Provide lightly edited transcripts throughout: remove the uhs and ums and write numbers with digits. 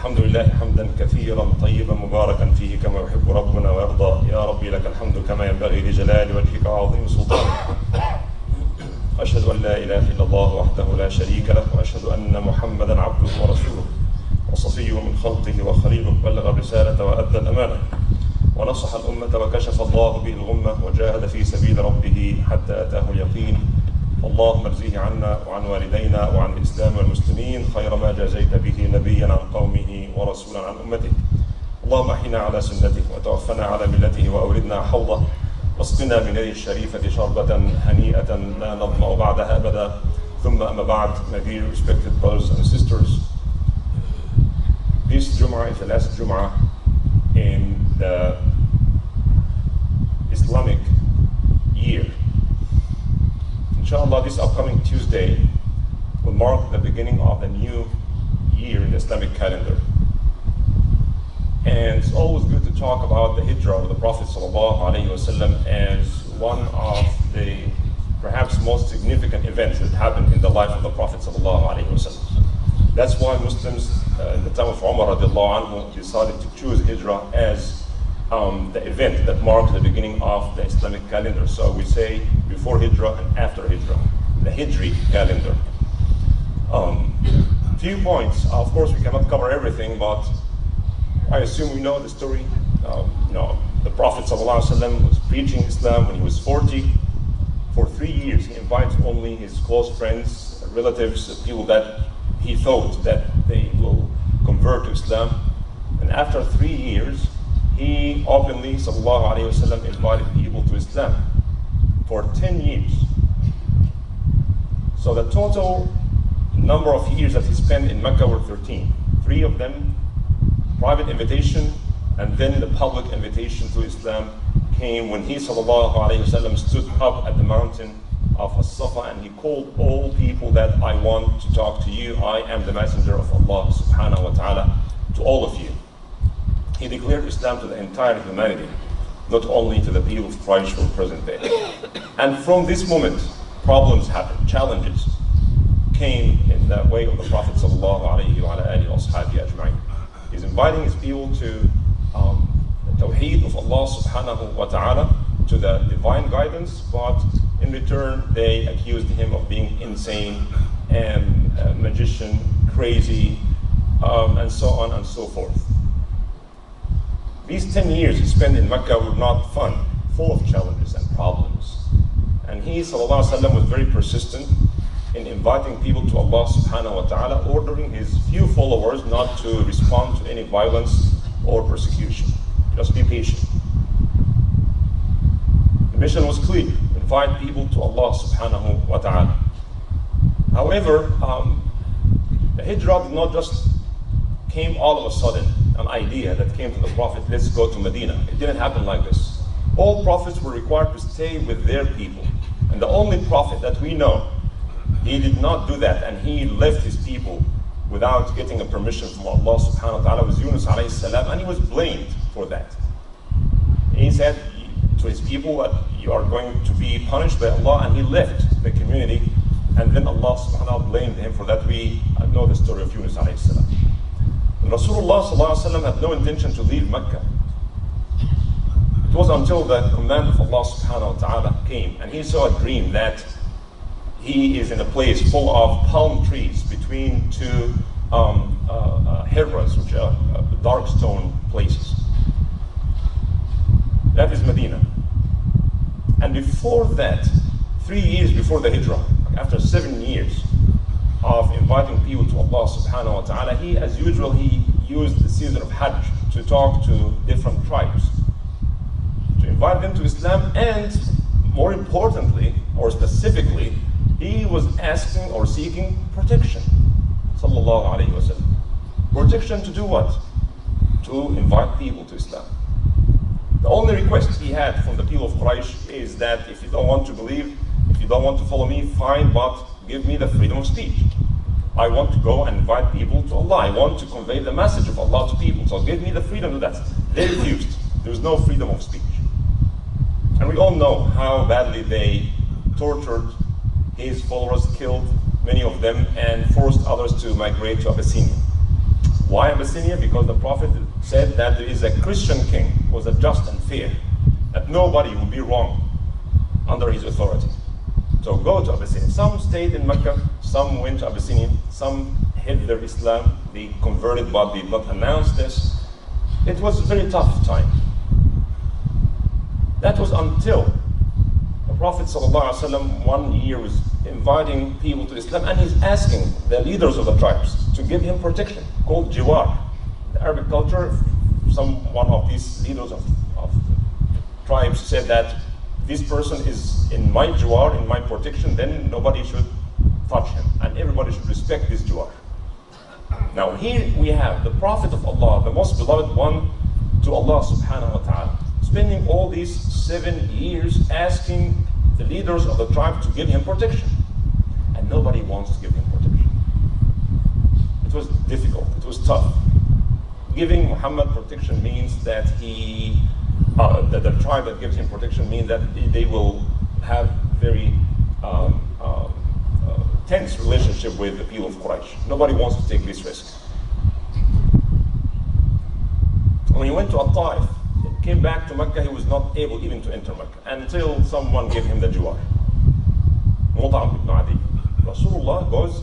الحمد لله حمدا كثيرا طيبا مباركا فيه كما يحب ربنا ويرضى. يا ربي لك الحمد كما ينبغي لجلال وجهك وعظيم سلطانك. أشهد أن لا إله إلا الله وحده لا شريك له، وأشهد أن محمدا عبده ورسوله وصفيه من خلقه وخليله، بلغ الرسالة وأدى الأمانة ونصح الأمة وكشف الله به الغمة وجاهد في سبيل ربه حتى أتاه اليقين. اللهم اجزه عنا وعن والدينا وعن الإسلام والمسلمين خير ما جازيت به نبيا عن قومه ورسولا عن أمته. اللهم أحينا على سنته وتوفنا على ملته وأوردنا حوضه واسقنا من يده الشريفة شربة هنيئة لا نظمأ بعدها أبدا. ثم أما بعد, my dear respected brothers and sisters, this Jum'ah is the last Jum'ah in the Islamic year. Inshallah, this upcoming Tuesday will mark the beginning of the new year in the Islamic calendar. And it's always good to talk about the Hijra of the Prophet ﷺ as one of the perhaps most significant events that happened in the life of the Prophet ﷺ. That's why Muslims in the time of Umar radiallahu anhu decided to choose Hijra as the event that marks the beginning of the Islamic calendar. So we say before Hijra and after Hijra, the Hijri calendar. Few points. Of course, we cannot cover everything, but I assume we know the story. The Prophet ﷺ was preaching Islam when he was 40. For 3 years, he invited only his close friends, relatives, people that he thought that they will convert to Islam. And after 3 years, he openly, ﷺ, invited people to Islam for 10 years. So the total number of years that he spent in Mecca were 13. 3 of them private invitation, and then the public invitation to Islam came when he ﷺ stood up at the mountain of As-Safa and he called all people that I want to talk to you. I am the messenger of Allah subhanahu wa ta'ala to all of you. He declared Islam to the entire humanity, not only to the people of Quraysh from present day. And from this moment, problems happened, challenges came in the way of the Prophet ﷺ. He's inviting his people to the Tawheed of Allah subhanahu wa ta'ala, to the divine guidance, but in return they accused him of being insane and a magician, crazy, and so on and so forth. These 10 years he spent in Mecca were not fun, full of challenges and problems. And he ﷺ was very persistent in inviting people to Allah subhanahu wa ta'ala, ordering his few followers not to respond to any violence or persecution. Just be patient. The mission was clear: invite people to Allah subhanahu wa ta'ala. However, the Hijrah did not just came all of a sudden, an idea that came to the Prophet, let's go to Medina. It didn't happen like this. All prophets were required to stay with their people. And the only prophet that we know, he did not do that, and he left his people without getting a permission from Allah subhanahu wa ta'ala, was Yunus alayhi salam, and he was blamed for that. He said to his people that you are going to be punished by Allah, and he left the community, and then Allah subhanahu wa ta'ala blamed him for that. We know the story of Yunus alayhi salam. And Rasulullah sallallahu alayhi wa sallam had no intention to leave Mecca. It was until the command of Allah subhanahu wa ta'ala came, and he saw a dream that he is in a place full of palm trees between two Hijras, which are dark stone places. That is Medina. And before that, 3 years before the Hijrah, after 7 years of inviting people to Allah subhanahu wa ta'ala, he, as usual, he used the season of Hajj to talk to different tribes, to invite them to Islam, and more importantly, or specifically, he was asking or seeking protection. Sallallahu alayhi wa sallam. Protection to do what? To invite people to Islam. The only request he had from the people of Quraysh is that if you don't want to believe, if you don't want to follow me, fine, but give me the freedom of speech. I want to go and invite people to Allah. I want to convey the message of Allah to people. So give me the freedom to do that. They refused. There was no freedom of speech. And we all know how badly they tortured his followers, killed many of them, and forced others to migrate to Abyssinia. Why Abyssinia? Because the Prophet said that there is a Christian king who was just and fair, that nobody would be wrong under his authority. So go to Abyssinia. Some stayed in Mecca, some went to Abyssinia, some hid their Islam, they converted but did not announce this. It was a very tough time. That was until the Prophet ﷺ 1 year was inviting people to Islam, and he's asking the leaders of the tribes to give him protection, called jiwar. The Arabic culture, one of these leaders of tribes said that this person is in my jiwar, in my protection, then nobody should touch him, and everybody should respect this jiwar. Now here we have the Prophet of Allah, the most beloved one to Allah subhanahu wa ta'ala, spending all these 7 years asking the leaders of the tribe to give him protection. And nobody wants to give him protection. It was difficult, it was tough. Giving Muhammad protection means that the tribe that gives him protection means that they will have very tense relationship with the people of Quraysh. Nobody wants to take this risk. When he went to Al-Ta'if, came back to Mecca, he was not able even to enter Mecca until someone gave him the jiwar. Mut'am ibn Adi. Rasulullah goes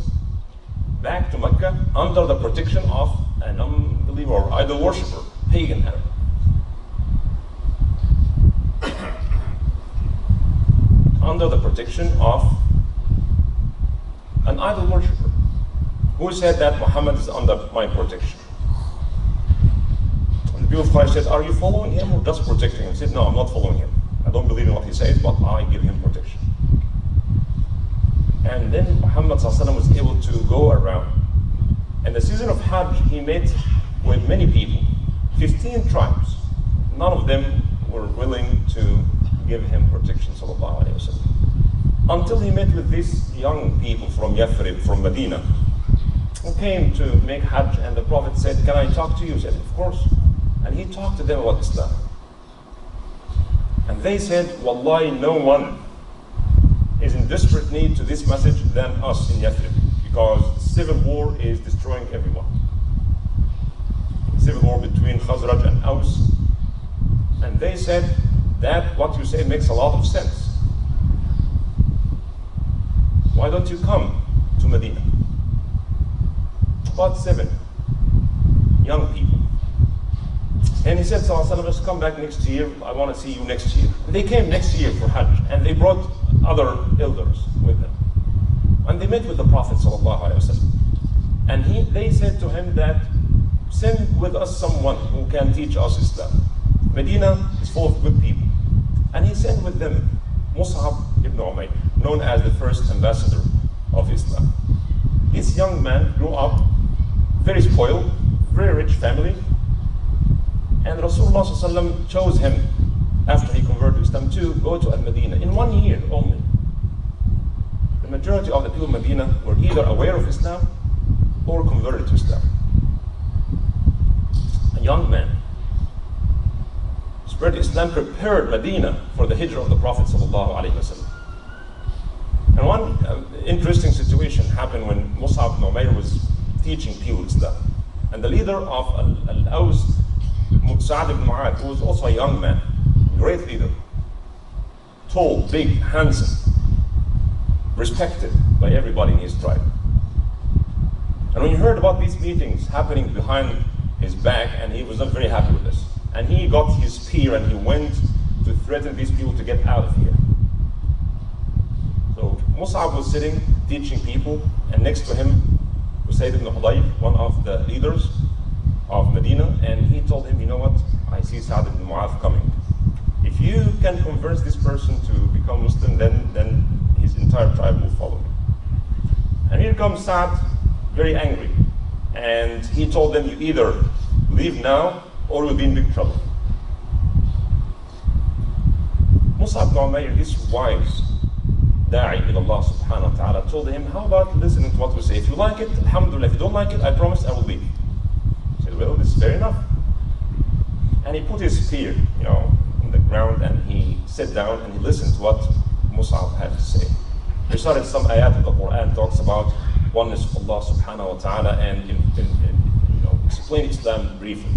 back to Mecca under the protection of an unbeliever or idol worshipper, pagan Arab. Under the protection of an idol worshipper who said that Muhammad is under my protection. And the people of Quraysh said, are you following him or just protecting him? He said, no, I'm not following him. I don't believe in what he says, but I give him protection. And then Muhammad ﷺ was able to go around. In the season of Hajj, he met with many people, 15 tribes. None of them were willing to give him protection, sallallahu alayhi wa sallam. Until he met with these young people from Yathrib, from Medina, who came to make Hajj, and the Prophet said, can I talk to you? He said, of course. And he talked to them about Islam. And they said, Wallahi, no one is in desperate need to this message than us in Yathrib, because civil war is destroying everyone. Civil war between Khazraj and Aus. And they said that what you say makes a lot of sense. Why don't you come to Medina? About 7 young people. And he said, let's come back next year. I want to see you next year. And they came next year for Hajj, and they brought other elders with them. And they met with the Prophet ﷺ. And they said to him that, send with us someone who can teach us Islam. Medina is full of good people. And he sent with them Mus'ab ibn Umayr, known as the first ambassador of Islam. This young man grew up very spoiled, very rich family, and Rasulullah ﷺ chose him after he converted to Islam to go to Al-Medina in 1 year only. The majority of the people of Medina were either aware of Islam or converted to Islam. A young man spread Islam, prepared Medina for the Hijra of the Prophet ﷺ. And one interesting situation happened when Mus'ab ibn Umayr was teaching people Islam. And the leader of Al-Aws, Sa'd ibn Mu'adh, who was also a young man, great leader, tall, big, handsome, respected by everybody in his tribe. And when he heard about these meetings happening behind his back, and he was not very happy with this, and he got his spear and he went to threaten these people to get out of here. So Mus'ab was sitting, teaching people, and next to him was Sayyid ibn Hudayr, one of the leaders of Medina, and he told him, you know what, I see Sa'd ibn Mu'adh coming. If you can convince this person to become Muslim, then his entire tribe will follow you. And here comes Sa'd, very angry, and he told them, you either leave now or you'll be in big trouble. Mus'ab ibn Umayr, his wise da'i ila Allah subhanahu wa ta'ala, told him, how about listening to what we say? If you like it, alhamdulillah. If you don't like it, I promise I will leave. He said, well, this is fair enough. And he put his spear, on the ground, and he sat down and he listened to what Mus'ab had to say. He started some ayat of the Quran, talks about oneness of Allah subhanahu wa ta'ala, and explain Islam briefly.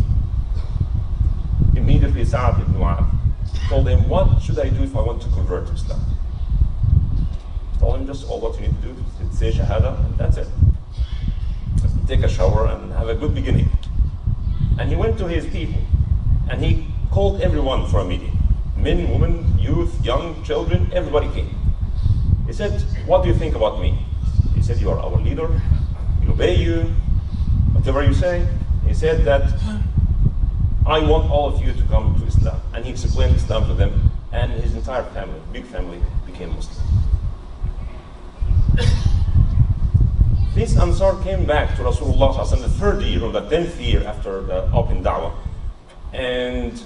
Immediately Sa'ad ibn Mu'adh told him, what should I do if I want to convert to Islam? He told him just all what you need to do is say Shahada, and that's it. Take a shower and have a good beginning. And he went to his people, and he called everyone for a meeting. Men, women, youth, young, children, everybody came. He said, what do you think about me? He said, you are our leader, we obey you, whatever you say. He said that, I want all of you to come to Islam. And he explained Islam to them, and his entire family, big family, became Muslim. This Ansar came back to Rasulullah the third year, or the 10th year after the open da'wah. And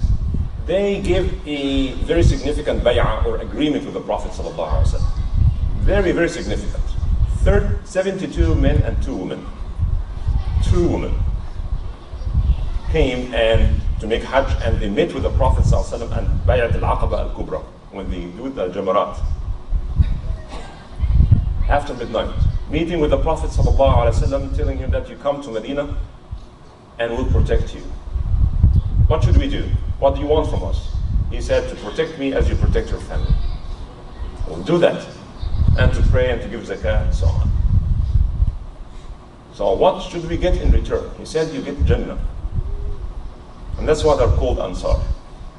they gave a very significant bay'ah or agreement with the Prophet ﷺ. Very, very significant. 72 men and 2 women. 2 women came and to make Hajj, and they met with the Prophet ﷺ and Bay'at al-Aqaba al-Kubra, when they do the Jamarat. After midnight, meeting with the Prophet ﷺ, telling him that you come to Medina and we'll protect you. What should we do? What do you want from us? He said, to protect me as you protect your family. We'll do that. And to pray and to give zakah and so on. So what should we get in return? He said, you get Jannah. And that's why they're called Ansar.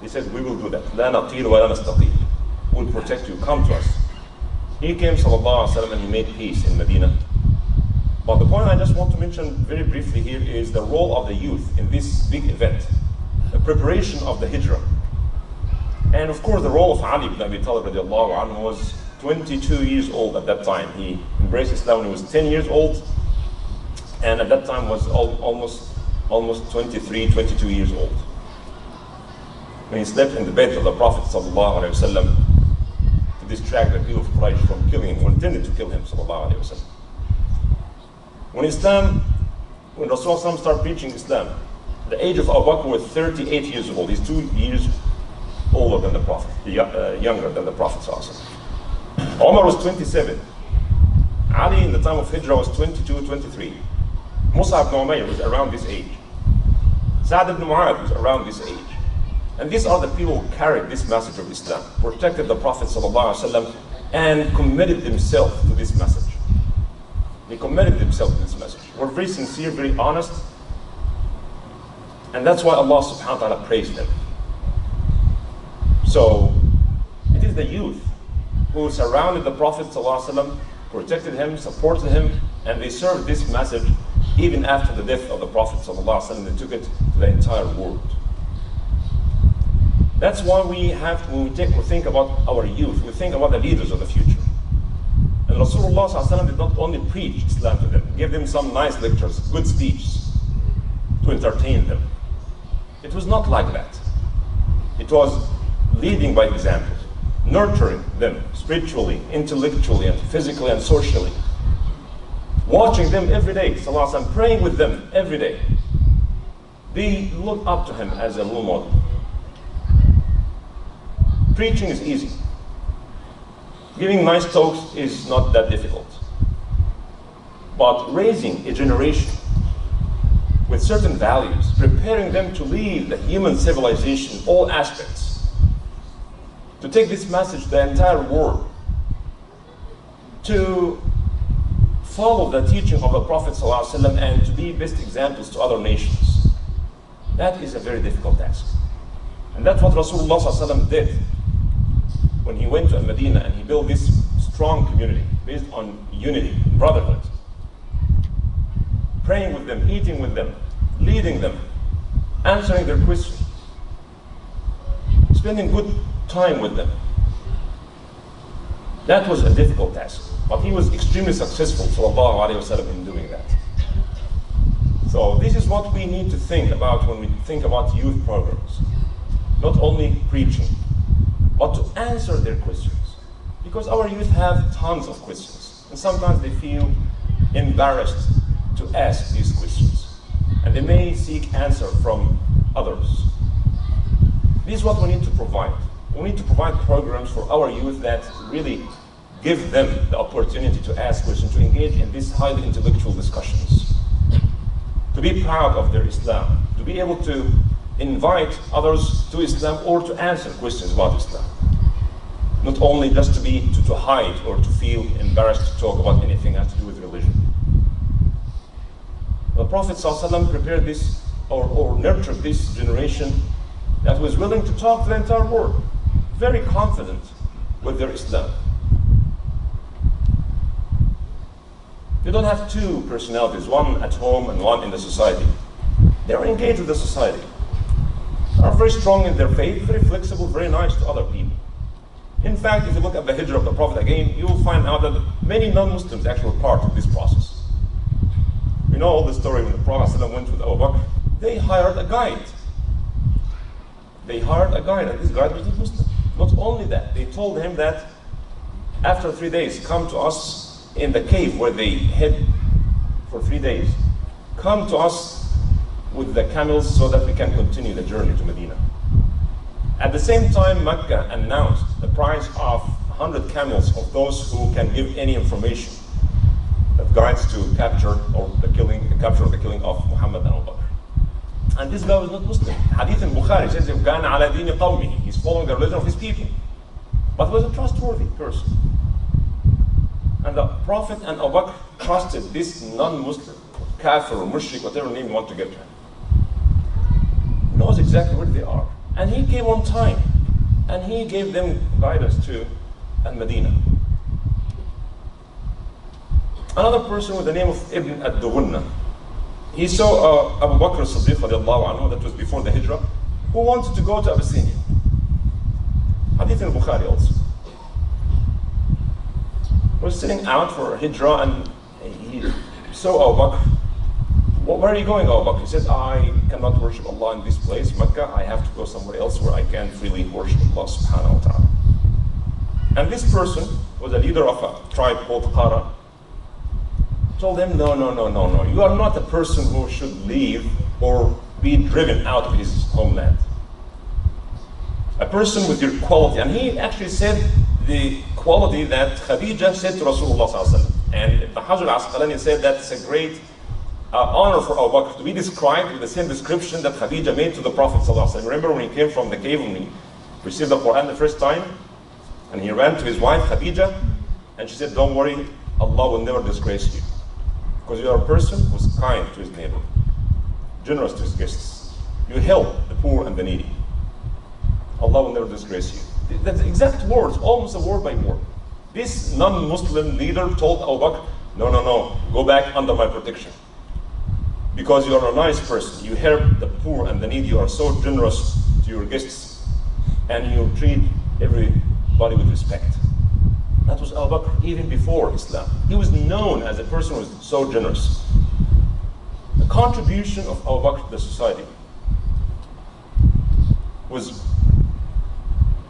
He said, we will do that. La natil wa la nastatil. We'll protect you. Come to us. He came, sallallahu alaihi wasallam, and he made peace in Medina. But the point I just want to mention very briefly here is the role of the youth in this big event. The preparation of the Hijra. And of course the role of Ali ibn Abi Talib radiallahu anhu was 22 years old at that time. He embraced Islam when he was 10 years old, and at that time was almost 23, 22 years old. When he slept in the bed of the Prophet sallallahu alaihi wasallam to distract the people of Quraysh from killing him, who intended to kill him sallallahu alaihi wasallam. When Rasulullah started preaching Islam, the age of Abu Bakr was 38 years old. He's 2 years older than the Prophet, younger than the Prophet sallallahu alaihi wasallam. Umar was 27. Ali in the time of Hijra was 22, 23. Mus'ab ibn Umayr was around this age. Sa'ad ibn Mu'adh was around this age. And these are the people who carried this message of Islam, protected the Prophet ﷺ, and committed themselves to this message. They committed themselves to this message. Were very sincere, very honest. And that's why Allah subhanahu wa ta'ala praised them. So, it is the youth who surrounded the Prophet ﷺ, protected him, supported him, and they served this message even after the death of the Prophet ﷺ. They took it to the entire world. That's why we have to, when we think about our youth, we think about the leaders of the future. And Rasulullah ﷺ did not only preach Islam to them, give them some nice lectures, good speeches to entertain them. It was not like that. It was leading by example, nurturing them spiritually, intellectually, and physically and socially. Watching them every day, sallallahu alaihi wasallam, praying with them every day. They look up to him as a role model. Preaching is easy. Giving nice talks is not that difficult. But raising a generation with certain values, preparing them to lead the human civilization in all aspects, to take this message to the entire world, to follow the teaching of the Prophet ﷺ and to be best examples to other nations. That is a very difficult task. And that's what Rasulullah ﷺ did when he went to Medina and he built this strong community based on unity, brotherhood. Praying with them, eating with them, leading them, answering their questions, spending good time with them. That was a difficult task, but he was extremely successful, sallallahu alaihi wasallam, in doing that. So this is what we need to think about when we think about youth programs. Not only preaching, but to answer their questions. Because our youth have tons of questions, and sometimes they feel embarrassed to ask these questions, and they may seek answer from others. This is what we need to provide. We need to provide programs for our youth that really give them the opportunity to ask questions, to engage in these highly intellectual discussions, to to be proud of their Islam, to be able to invite others to Islam or to answer questions about Islam. Not only just to hide or to feel embarrassed to talk about anything that has to do with religion. The Prophet ﷺ prepared this or nurtured this generation that was willing to talk to the entire world, very confident with their Islam. They don't have two personalities, one at home and one in the society. They're engaged with the society. They are very strong in their faith, very flexible, very nice to other people. In fact, if you look at the Hijra of the Prophet again, you will find out that many non-Muslims actually were part of this process. We know all the story when the Prophet ﷺ went with Abu Bakr. They hired a guide. They hired a guide, and this guide was not Muslim. Not only that, they told him that after 3 days, come to us in the cave where they hid for 3 days. Come to us with the camels so that we can continue the journey to Medina. At the same time, Mecca announced the price of 100 camels of those who can give any information that guides to capture or the killing of Muhammad and Abu Bakr. And this guy was not Muslim. Hadith in Bukhari says, كَانَ عَلَى دِينِ قَوْمِهِ. He's following the religion of his people. But was a trustworthy person. And the Prophet and Abu Bakr trusted this non-Muslim, kafir or mushrik, whatever name you want to give to him. He knows exactly where they are. And he came on time. And he gave them guidance to Al-Medina. Another person with the name of Ibn ad-Dughunna. He saw Abu Bakr as-Siddiq radiallahu anhu, that was before the Hijrah, who wanted to go to Abyssinia. Hadith in Bukhari also. He was sitting out for Hijrah and he saw Abu Bakr. Where are you going, Abu Bakr? He said, I cannot worship Allah in this place, Mecca. I have to go somewhere else where I can freely worship Allah subhanahu wa ta'ala. And this person was a leader of a tribe called Qara. Told him, no. You are not a person who should leave or be driven out of his homeland. A person with your quality. And he actually said the quality that Khadija said to Rasulullah sallallahu alaihi wasallam. And Ibn Hajar al-Asqalani said that it's a great honor for Abu Bakr to be described with the same description that Khadija made to the Prophet sallallahu alaihi wasallam. Remember when he came from the cave, when he received the Quran the first time, and he ran to his wife Khadija, and she said, don't worry, Allah will never disgrace you. Because you are a person who's kind to his neighbor, generous to his guests. You help the poor and the needy. Allah will never disgrace you. That's exact words, almost a word by word. This non-Muslim leader told Abu Bakr, no, go back under my protection. Because you are a nice person. You help the poor and the needy. You are so generous to your guests. And you treat everybody with respect. That was Abu Bakr even before Islam. He was known as a person who was so generous. The contribution of Abu Bakr to the society was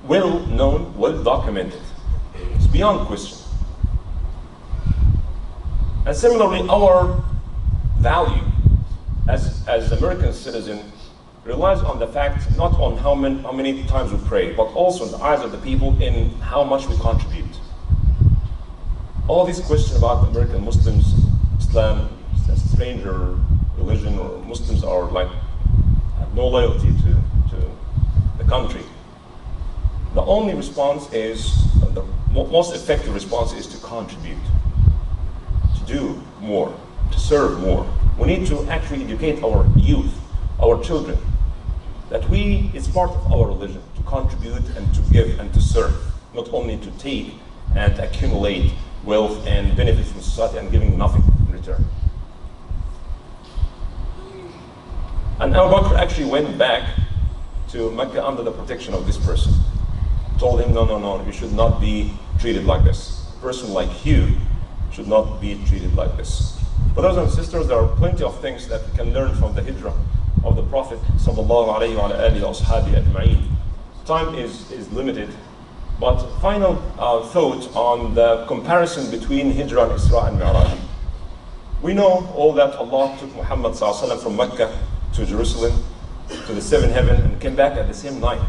well known, well documented. It's beyond question. And similarly, our value as American citizens relies on the fact not on how many times we pray, but also in the eyes of the people in how much we contribute. All these questions about American Muslims, Islam, a stranger religion, or Muslims are like have no loyalty to the country. The only response is, the most effective response is to contribute, to do more, to serve more. We need to actually educate our youth, our children, that it's part of our religion to contribute and to give and to serve, not only to take and accumulate wealth and benefits from society and giving nothing in return. And Abu Bakr actually went back to Mecca under the protection of this person. Told him, no, you should not be treated like this. A person like you should not be treated like this. Brothers and sisters, there are plenty of things that we can learn from the Hijrah of the Prophet sallallahu alaihi wa alihi wa ashabihi ajma'in. Time is limited, but final thought on the comparison between Hijrah and Isra and Mi'raj. We know all that Allah took Muhammad sallallahu alaihi wasallam from Mecca to Jerusalem, to the seventh heaven, and came back at the same night.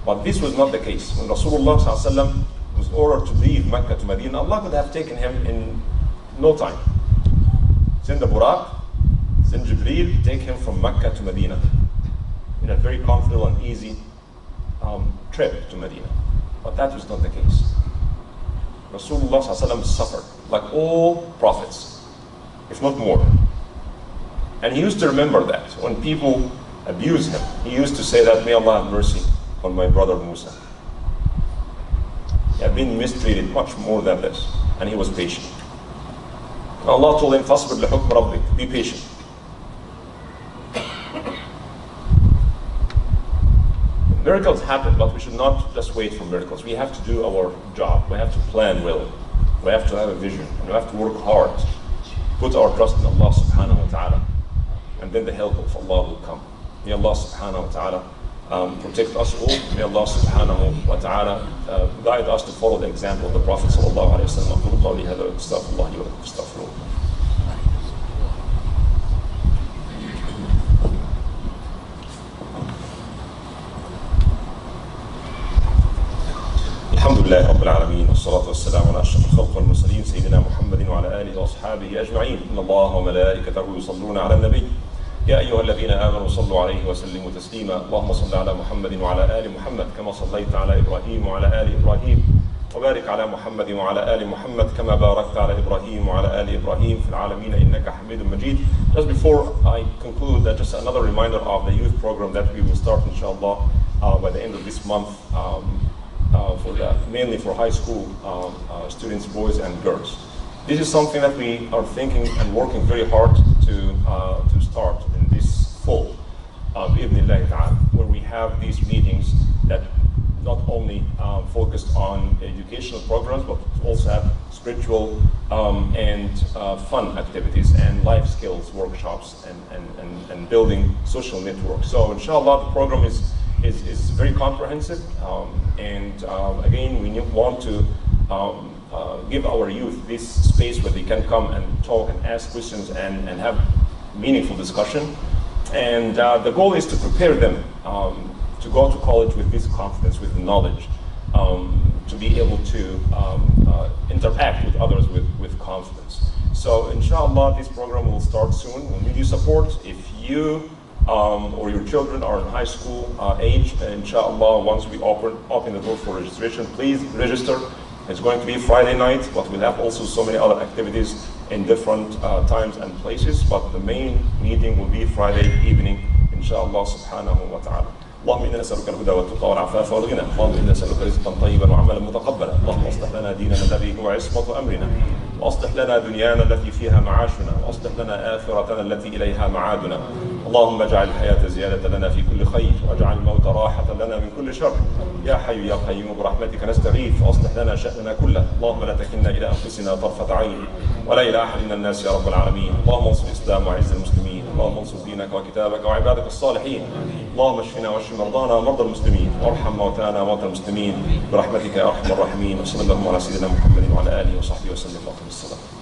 But this was not the case. When Rasulullah sallallahu alaihi wasallam was ordered to leave Mecca to Medina, Allah could have taken him in no time. Send the Buraq, Then Jibreel take him from Mecca to Medina in a very comfortable and easy trip to Medina. But that was not the case. Rasulullah ﷺ suffered like all prophets, if not more. And he used to remember that. When people abuse him, he used to say that, may Allah have mercy on my brother Musa. He had been mistreated much more than this, and he was patient. And Allah told him, فَاصْبِرْ لِحُكْمِ رَبِّكَ, be patient. Miracles happen, but we should not just wait for miracles. We have to do our job. We have to plan well. We have to have a vision. And we have to work hard. Put our trust in Allah subhanahu wa ta'ala. And then the help of Allah will come. May Allah subhanahu wa ta'ala protect us all. May Allah subhanahu wa ta'ala guide us to follow the example of the Prophet sallallahu alayhi wa sallam. الحمد لله رب العالمين والصلاة والسلام على أشرف الخلق والمرسلين سيدنا محمد وعلى آله وأصحابه أجمعين. إن الله وملائكته يصلون على النبي يا أيها الذين آمنوا صلوا عليه وسلموا تسليما. اللهم صل على محمد وعلى آل محمد كما صليت على إبراهيم وعلى آل إبراهيم وبارك على محمد وعلى آل محمد كما باركت على إبراهيم وعلى آل إبراهيم في العالمين إنك حميد مجيد. Just before I conclude, just another reminder of the youth program that we will start inshallah by the end of this month. Mainly for high school students, boys and girls. This is something that we are thinking and working very hard to start in this fall, where we have these meetings that not only focused on educational programs, but also have spiritual and fun activities and life skills workshops and building social networks. So inshallah, the program is very comprehensive, and again, we want to give our youth this space where they can come and talk and ask questions and have meaningful discussion. And the goal is to prepare them to go to college with this confidence, with knowledge, to be able to interact with others with confidence. So inshallah, this program will start soon. We need your support. If you or your children are in high school age, inshallah, once we open the door for registration, please register. It's going to be Friday night, but we'll have also so many other activities in different times and places. But the main meeting will be Friday evening, inshallah subhanahu wa ta'ala. اللهم إنا نسألك الهدى والتقى والعفاف والغنى. اللهم إنا نسألك رزقا طيبا وعملا متقبلا. اللهم اصلح لنا ديننا الذي هو عصمة أمرنا، وأصلح لنا دنيانا التي فيها معاشنا، وأصلح لنا آخرتنا التي إليها معادنا. اللهم اجعل الحياة زيادة لنا في كل خير، واجعل الموت راحة لنا من كل شر. يا حي يا قيوم برحمتك نستغيث، وأصلح لنا شأننا كله. اللهم لا تكلنا إلى أنفسنا طرفة عين ولا إلى أحد من الناس يا رب العالمين. اللهم انصر الإسلام وعز المسلمين. اللهم انصر دينك وكتابك وعبادك الصالحين. اللهم اشفنا واشف مرضانا ومرضى المسلمين، وارحم موتانا وموتى المسلمين برحمتك يا أرحم الراحمين. وصلى الله على سيدنا محمد وعلى آله وصحبه وسلم. الصلاة.